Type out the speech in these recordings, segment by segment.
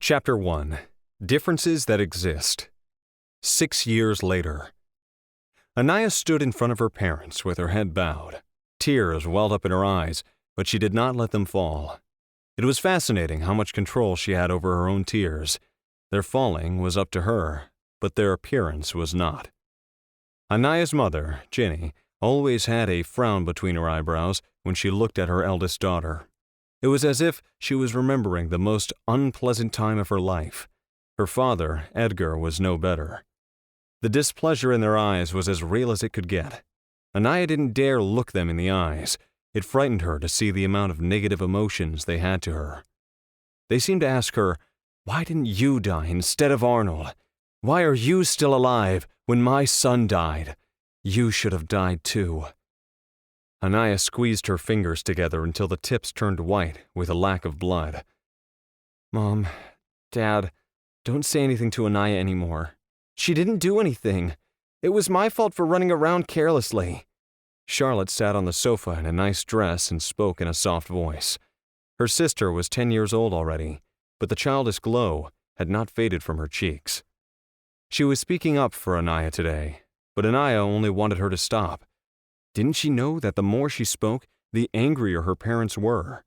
Chapter 1. Differences That Exist. 6 years later. Anaya stood in front of her parents with her head bowed. Tears welled up in her eyes, but she did not let them fall. It was fascinating how much control she had over her own tears. Their falling was up to her, but their appearance was not. Anaya's mother, Ginny, always had a frown between her eyebrows when she looked at her eldest daughter. It was as if she was remembering the most unpleasant time of her life. Her father, Edgar, was no better. The displeasure in their eyes was as real as it could get. Anaya didn't dare look them in the eyes. It frightened her to see the amount of negative emotions they had to her. They seemed to ask her, "Why didn't you die instead of Arnold? Why are you still alive when my son died? You should have died too." Anaya squeezed her fingers together until the tips turned white with a lack of blood. "Mom, Dad, don't say anything to Anaya anymore. She didn't do anything. It was my fault for running around carelessly." Charlotte sat on the sofa in a nice dress and spoke in a soft voice. Her sister was 10 years old already, but the childish glow had not faded from her cheeks. She was speaking up for Anaya today, but Anaya only wanted her to stop. Didn't she know that the more she spoke, the angrier her parents were?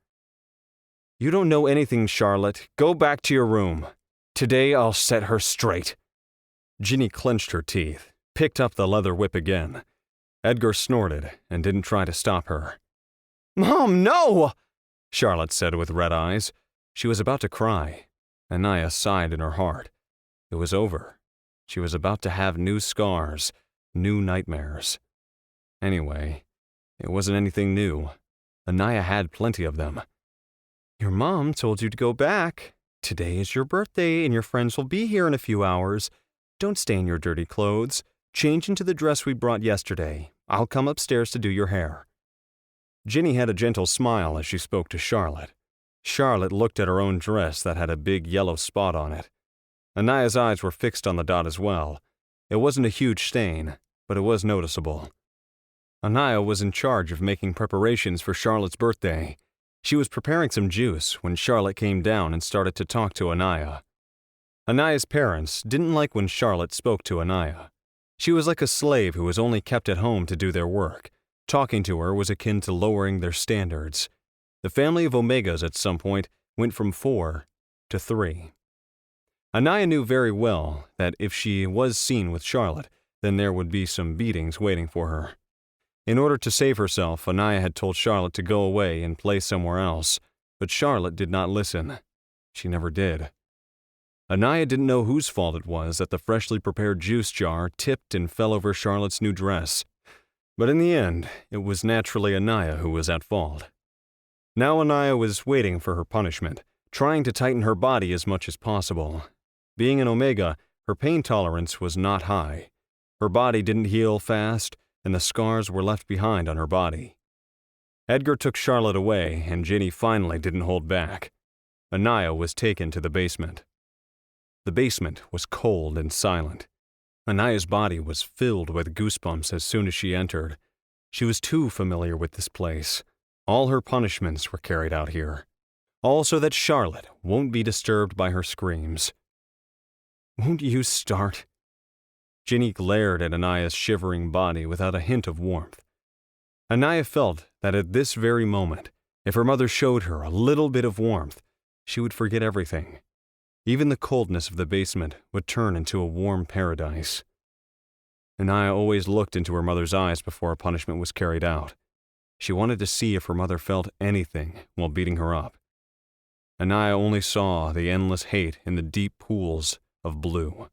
"You don't know anything, Charlotte. Go back to your room. Today I'll set her straight." Ginny clenched her teeth, picked up the leather whip again. Edgar snorted and didn't try to stop her. "Mom, no!" Charlotte said with red eyes. She was about to cry. Anaya sighed in her heart. It was over. She was about to have new scars, new nightmares. Anyway, it wasn't anything new. Anaya had plenty of them. "Your mom told you to go back. Today is your birthday and your friends will be here in a few hours. Don't stay in your dirty clothes. Change into the dress we brought yesterday. I'll come upstairs to do your hair." Ginny had a gentle smile as she spoke to Charlotte. Charlotte looked at her own dress that had a big yellow spot on it. Anaya's eyes were fixed on the dot as well. It wasn't a huge stain, but it was noticeable. Anaya was in charge of making preparations for Charlotte's birthday. She was preparing some juice when Charlotte came down and started to talk to Anaya. Anaya's parents didn't like when Charlotte spoke to Anaya. She was like a slave who was only kept at home to do their work. Talking to her was akin to lowering their standards. The family of Omegas at some point went from 4 to 3. Anaya knew very well that if she was seen with Charlotte, then there would be some beatings waiting for her. In order to save herself, Anaya had told Charlotte to go away and play somewhere else, but Charlotte did not listen. She never did. Anaya didn't know whose fault it was that the freshly prepared juice jar tipped and fell over Charlotte's new dress. But in the end, it was naturally Anaya who was at fault. Now Anaya was waiting for her punishment, trying to tighten her body as much as possible. Being an Omega, her pain tolerance was not high. Her body didn't heal fast, and the scars were left behind on her body. Edgar took Charlotte away, and Ginny finally didn't hold back. Anaya was taken to the basement. The basement was cold and silent. Anaya's body was filled with goosebumps as soon as she entered. She was too familiar with this place. All her punishments were carried out here. All so that Charlotte won't be disturbed by her screams. "Won't you start?" Ginny glared at Anaya's shivering body without a hint of warmth. Anaya felt that at this very moment, if her mother showed her a little bit of warmth, she would forget everything. Even the coldness of the basement would turn into a warm paradise. Anaya always looked into her mother's eyes before a punishment was carried out. She wanted to see if her mother felt anything while beating her up. Anaya only saw the endless hate in the deep pools of blue.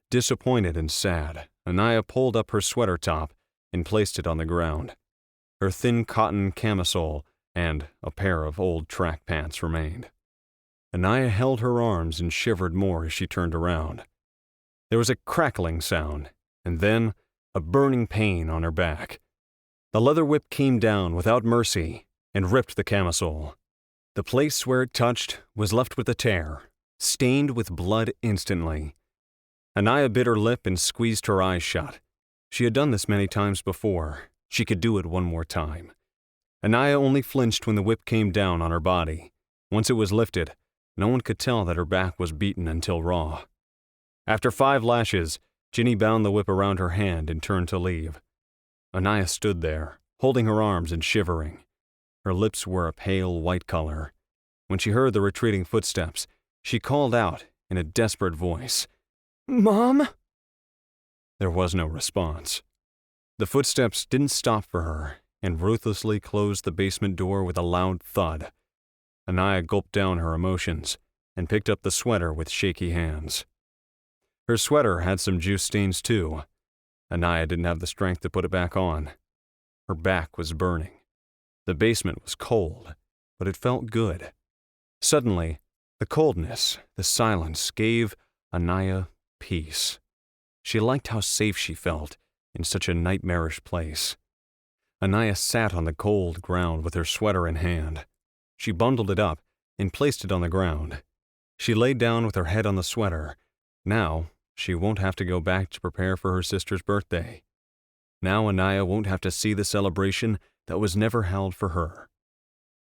Disappointed and sad, Anaya pulled up her sweater top and placed it on the ground. Her thin cotton camisole and a pair of old track pants remained. Anaya held her arms and shivered more as she turned around. There was a crackling sound, and then a burning pain on her back. The leather whip came down without mercy and ripped the camisole. The place where it touched was left with a tear, stained with blood instantly. Anaya bit her lip and squeezed her eyes shut. She had done this many times before. She could do it one more time. Anaya only flinched when the whip came down on her body. Once it was lifted, No one could tell that her back was beaten until raw. After 5 lashes, Ginny bound the whip around her hand and turned to leave. Anaya stood there, holding her arms and shivering. Her lips were a pale white color. When she heard the retreating footsteps, she called out in a desperate voice, "Mom?" There was no response. The footsteps didn't stop for her and ruthlessly closed the basement door with a loud thud. Anaya gulped down her emotions and picked up the sweater with shaky hands. Her sweater had some juice stains too. Anaya didn't have the strength to put it back on. Her back was burning. The basement was cold, but it felt good. Suddenly, the coldness, the silence gave Anaya peace. She liked how safe she felt in such a nightmarish place. Anaya sat on the cold ground with her sweater in hand. She bundled it up and placed it on the ground. She laid down with her head on the sweater. Now, she won't have to go back to prepare for her sister's birthday. Now Anaya won't have to see the celebration that was never held for her.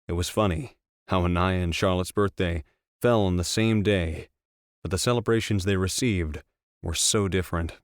It was funny how Anaya and Charlotte's birthday fell on the same day, but the celebrations they received were so different.